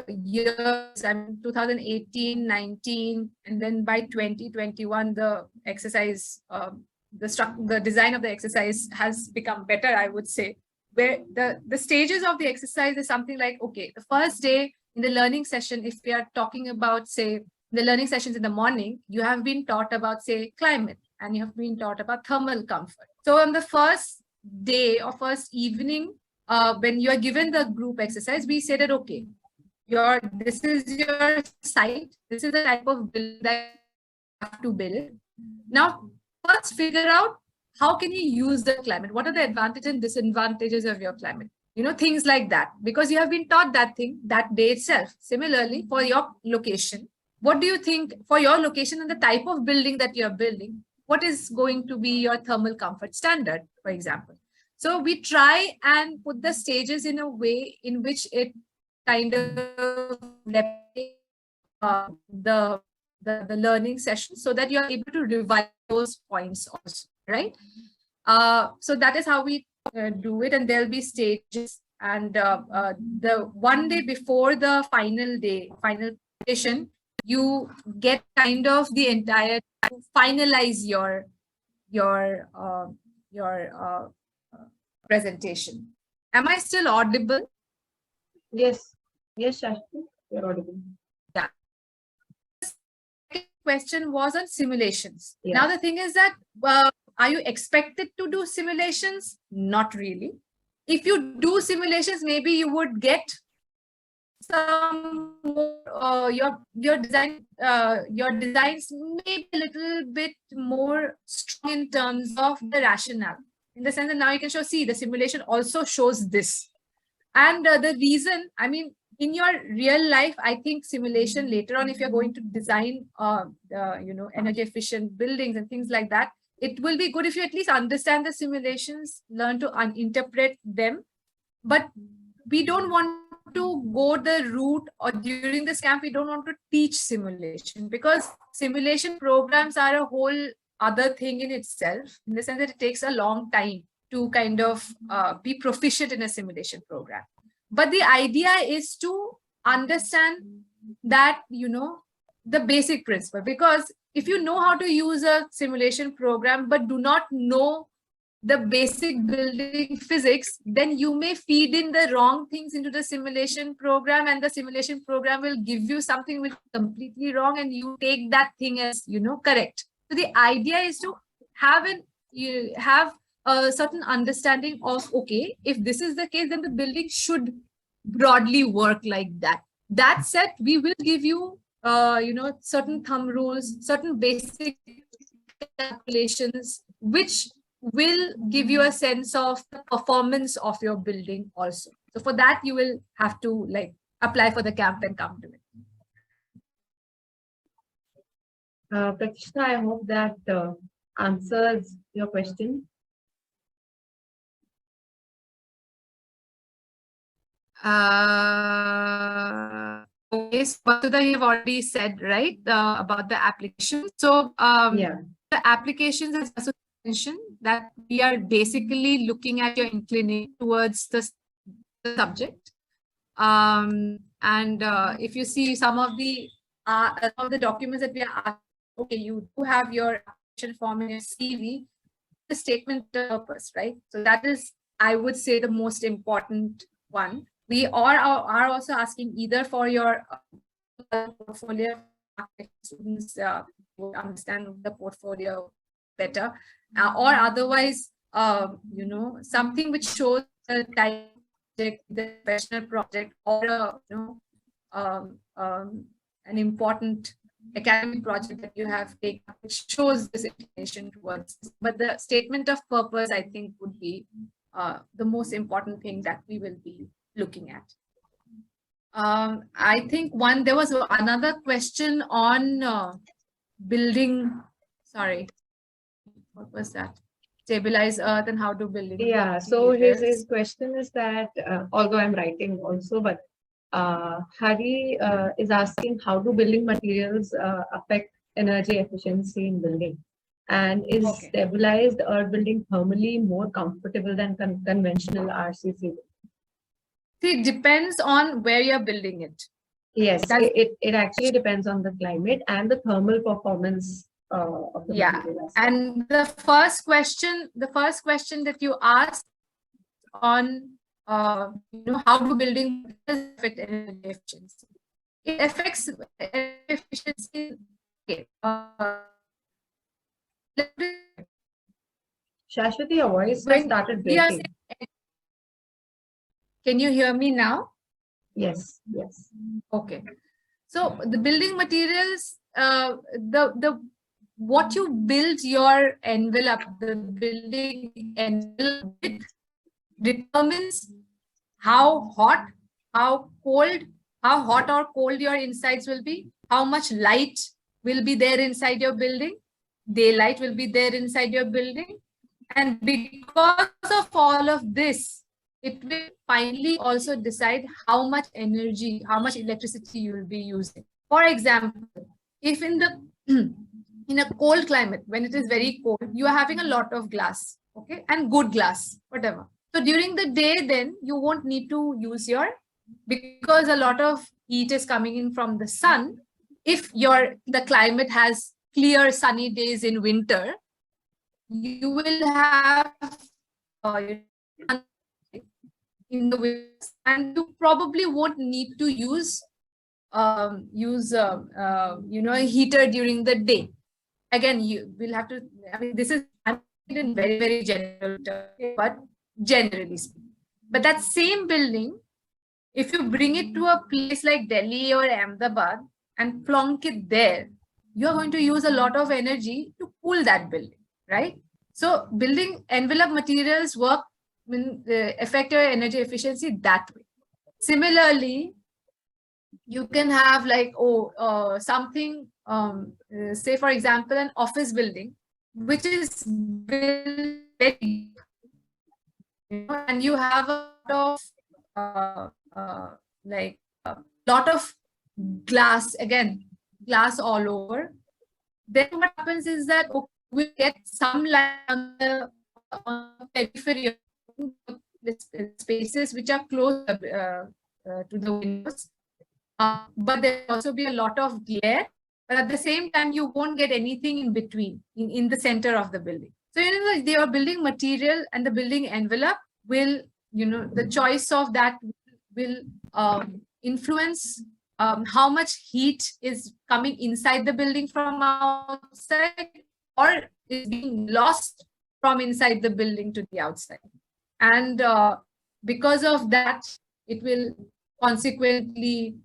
years, I mean 2018, 19, and then by 2021, the exercise, the design of the exercise has become better, I would say, where the stages of the exercise is something like, okay, the first day in the learning session, if we are talking about, say, the learning sessions in the morning, you have been taught about, say, climate, and you have been taught about thermal comfort. So on the first day or first evening, when you are given the group exercise, we say that, okay, this is your site, this is the type of build that you have to build. Now, first figure out how can you use the climate? What are the advantages and disadvantages of your climate? You know, things like that, because you have been taught that thing that day itself. Similarly, for your location, what do you think for your location and the type of building that you're building? What is going to be your thermal comfort standard, for example? So we try and put the stages in a way in which it kind of the learning session, so that you're able to revise those points also, right? So that is how we do it, and there'll be stages. And the one day before the final session, you get kind of the entire to finalize your presentation. Am I still audible? Yes, Shashti, you're audible. Yeah. The second question was on simulations. Yeah. Now the thing is that, are you expected to do simulations? Not really. If you do simulations, maybe you would get some more, your designs may be a little bit more strong in terms of the rationale, in the sense that now you can show, see, the simulation also shows this. And the reason, I mean, in your real life, I think simulation later on, if you're going to design, energy efficient buildings and things like that, it will be good if you at least understand the simulations, learn to interpret them. But we don't want to go the route, or during this camp, we don't want to teach simulation, because simulation programs are a whole other thing in itself, in the sense that it takes a long time to kind of be proficient in a simulation program. But the idea is to understand that, the basic principle, because if you know how to use a simulation program, but do not know the basic building physics, then you may feed in the wrong things into the simulation program, and the simulation program will give you something which is completely wrong, and you take that thing as, correct. So the idea is to have a certain understanding of, okay, if this is the case, then the building should broadly work like that. That said, we will give you, certain thumb rules, certain basic calculations, which will give you a sense of the performance of your building also. So for that, you will have to apply for the camp and come to it. Pratishtha, I hope that answers your question. Okay, so Vasudha, you've already said, right, about the application. So Yeah. the applications, as Vasudha mentioned, that we are basically looking at your inclination towards the subject. And if you see some of the documents that we are asking, okay, you do have your application form in your CV, the statement of purpose, right? So that is, I would say, the most important one. We are also asking either for your portfolio, students will understand the portfolio better, or otherwise, something which shows the type of project, the professional project, or an important academic project that you have taken, which shows this inclination towards this. But the statement of purpose, I think, would be the most important thing that we will be looking at. I think there was another question on building. Sorry, what was that? Stabilize earth and how do building. Yeah, so his materials- question is that, although I'm writing also, but Hari is asking how do building materials affect energy efficiency in building? And is Okay. stabilized earth building thermally more comfortable than conventional RCC? See, it depends on where you're building it. Yes, That's- it actually depends on the climate and the thermal performance of the Yeah, material. as well. and the first question that you asked on how do building affect energy efficiency? It affects energy efficiency. Okay. Shashwati, your voice has When started we are breaking. Can you hear me now? Yes, yes. Okay. So the building materials, the what you build your envelope, the building envelope with determines how hot, how cold, how hot or cold your insides will be, how much light will be there inside your building, daylight will be there inside your building. And because of all of this, it will finally also decide how much energy, how much electricity you will be using. For example, if in the in a cold climate, when it is very cold, you are having a lot of glass, okay, and good glass, whatever. So during the day, then you won't need to use because a lot of heat is coming in from the sun. If the climate has clear sunny days in winter, you will have in the winter, and you probably won't need to use a heater during the day. Again, you will have to. I mean, this is in very, very general terms, but generally speaking. But that same building, if you bring it to a place like Delhi or Ahmedabad and plonk it there, you're going to use a lot of energy to cool that building, right? So building envelope materials affect your energy efficiency that way. Similarly, you can have like something, say for example, an office building, which is built very, and you have a lot of glass, glass all over. Then what happens is that we get some light on the periphery, spaces which are close to the windows. But there will also be a lot of glare, but at the same time, you won't get anything in between, in the center of the building. So, your building material and the building envelope will, the choice of that will influence how much heat is coming inside the building from outside or is being lost from inside the building to the outside. And because of that, it will consequently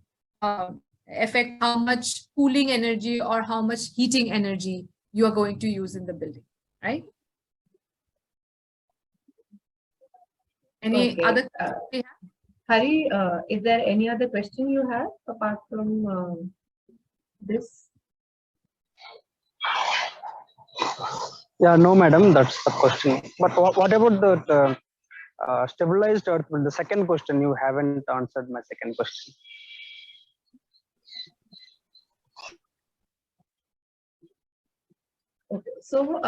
affect how much cooling energy or how much heating energy you are going to use in the building, right? Any other questions we have? Hari, is there any other question you have apart from this? Yeah, no, madam, that's the question. But what about the stabilized earth? The second question, you haven't answered my second question. Okay, so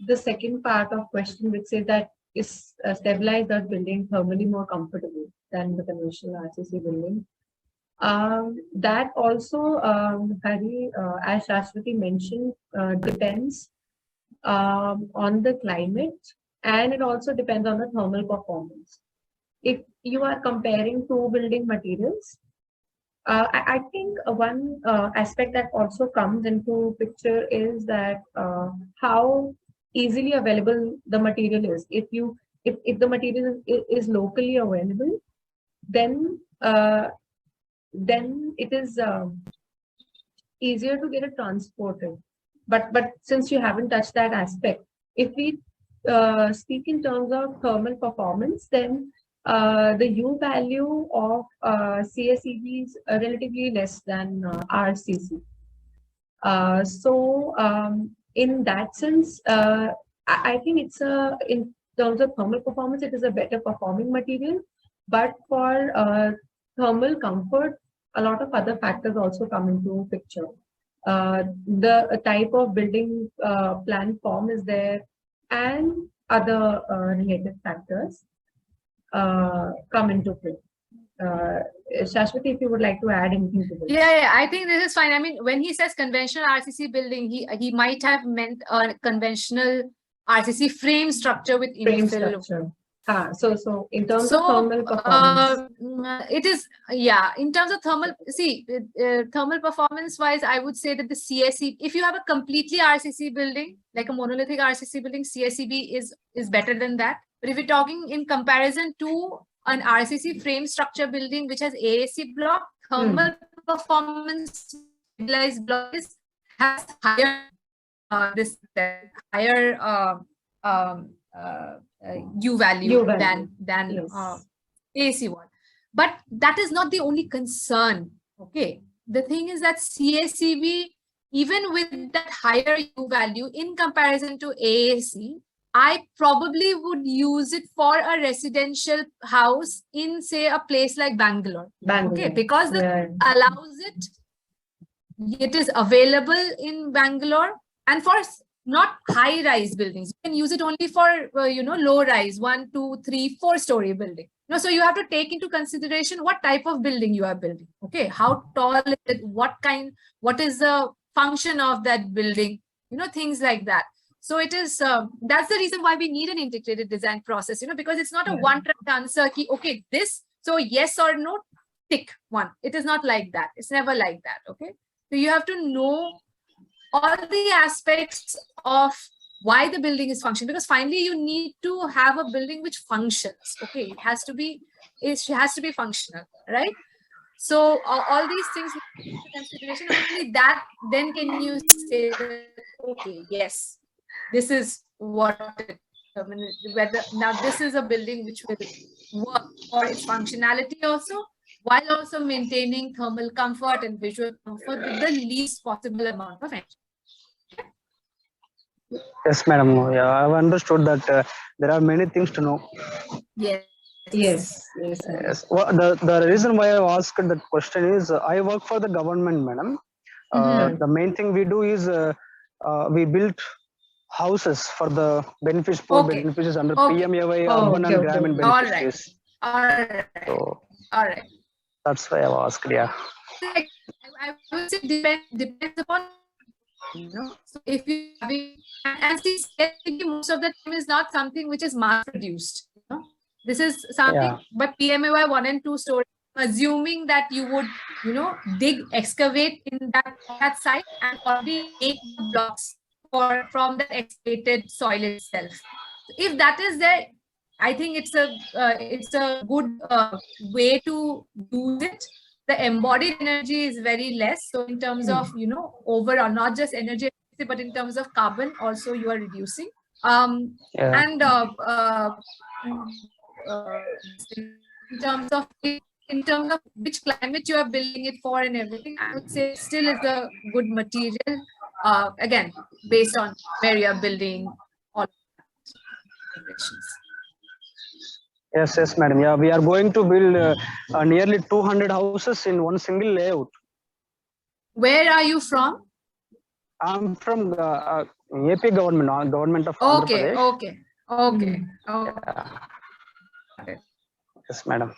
the second part of question which says that is stabilized earth building thermally more comfortable than the conventional RCC building. That also, Hari, as Shashwati mentioned, depends on the climate, and it also depends on the thermal performance. If you are comparing two building materials, I think one aspect that also comes into picture is that how easily available the material is. If the material is locally available, then it is easier to get it transported. But since you haven't touched that aspect, if we speak in terms of thermal performance, then the U value of CSEB is relatively less than RCC. In that sense, I think it's in terms of thermal performance, it is a better performing material. But for thermal comfort, a lot of other factors also come into picture. The type of building plan form is there, and other related factors come into play. Shashwati, if you would like to add anything to this. Yeah, I think this is fine. I mean, when he says conventional RCC building, he might have meant a conventional RCC frame structure with Frame infill. structure. So in terms of thermal performance, it is, yeah, in terms of thermal, see, thermal performance wise, I would say that the CSE, if you have a completely RCC building, like a monolithic RCC building, CSEB is better than that. But if you're talking in comparison to an RCC frame structure building, which has AAC block, thermal performance stabilized block has higher, U value than yes. AC one. But that is not the only concern. Okay. The thing is that CSEB, even with that higher U value in comparison to AAC, I probably would use it for a residential house in, say, a place like Bangalore. Okay, because allows it. It is available in Bangalore, and for not high-rise buildings, you can use it only for low-rise, 1, 2, 3, 4-story building. So you have to take into consideration what type of building you are building. Okay, how tall is it? What is the function of that building? Things like that. So it is, that's the reason why we need an integrated design process, because it's not a one-track answer, okay, this, so yes or no, tick one. It is not like that. It's never like that, okay? So you have to know all the aspects of why the building is functioning, because finally you need to have a building which functions, okay? It has to be functional, right? So all these things into consideration, only that, then can you say that, okay, yes, this is what whether now this is a building which will work for its functionality also, while also maintaining thermal comfort and visual comfort with the least possible amount of energy. Yes, madam. Yeah, I've understood that there are many things to know. Yes. Well, the reason why I asked that question is I work for the government, madam. The main thing we do is we build houses for the poor beneficiaries under PMAY urban and Gramin beneficiaries. All right. That's why I asked. Yeah. I would say depends upon. So if you and see, most of the time is not something which is mass produced. This is something, but PMAY 1 and 2 story, assuming that you would, excavate in that site and already make blocks from the excavated soil itself. If that is there, I think it's a good way to use it. The embodied energy is very less. So in terms of, overall, not just energy, but in terms of carbon, also you are reducing. And in terms of which climate you are building it for and everything, I would say still is a good material. Again, based on where you are building all operations. Yes, madam. Yeah, we are going to build nearly 200 houses in one single layout. Where are you from? I'm from AP government, government of Andhra Pradesh. Okay. Yes, madam.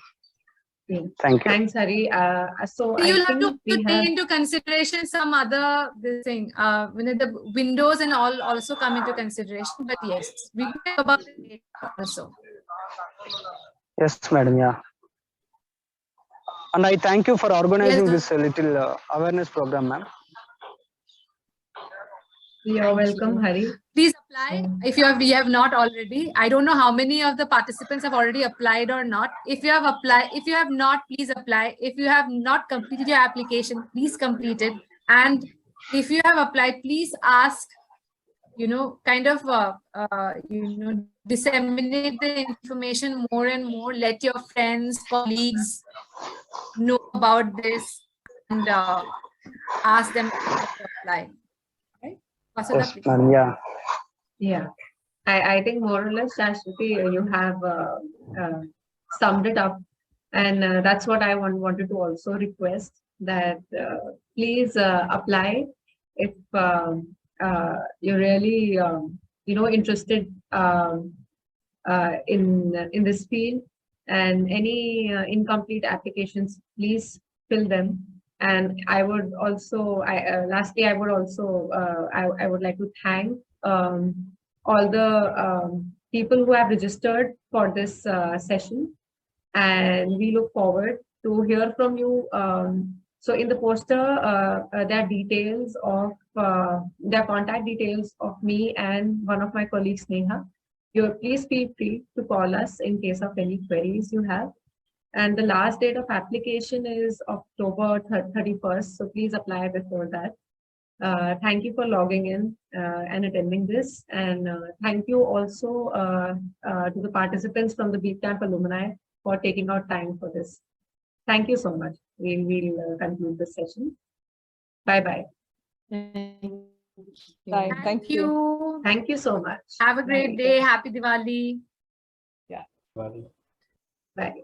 Thank you. Thanks, Hari. So you'll have to take into consideration some other thing. When the windows and all also come into consideration. But yes, we can talk about it also. Yes, madam. Yeah. And I thank you for organizing this little awareness program, ma'am. You're welcome, Hari. Please apply if you have not already. I don't know how many of the participants have already applied or not. If you have applied, if you have not, please apply. If you have not completed your application, please complete it. And if you have applied, please ask kind of, disseminate the information more and more. Let your friends, colleagues know about this and ask them to apply. Right? Vasudha, Yes, please. madam. Yeah. Yeah, I think more or less, Shashwati, you have summed it up. And that's what I wanted to also request, that please apply if you're really, interested in this field. And any incomplete applications, please fill them. And I would also, lastly, I would also, I would like to thank all the people who have registered for this session. And we look forward to hear from you. So in the poster, there are details of, there are contact details of me and one of my colleagues, Neha. Please feel free to call us in case of any queries you have. And the last date of application is October 31st. So please apply before that. Thank you for logging in and attending this. And thank you also to the participants from the BeatCamp alumni for taking out time for this. Thank you so much. We'll conclude this session. Bye-bye. Bye. Thank you. Thank you so much. Have a great day. Happy Diwali. Bye. Bye.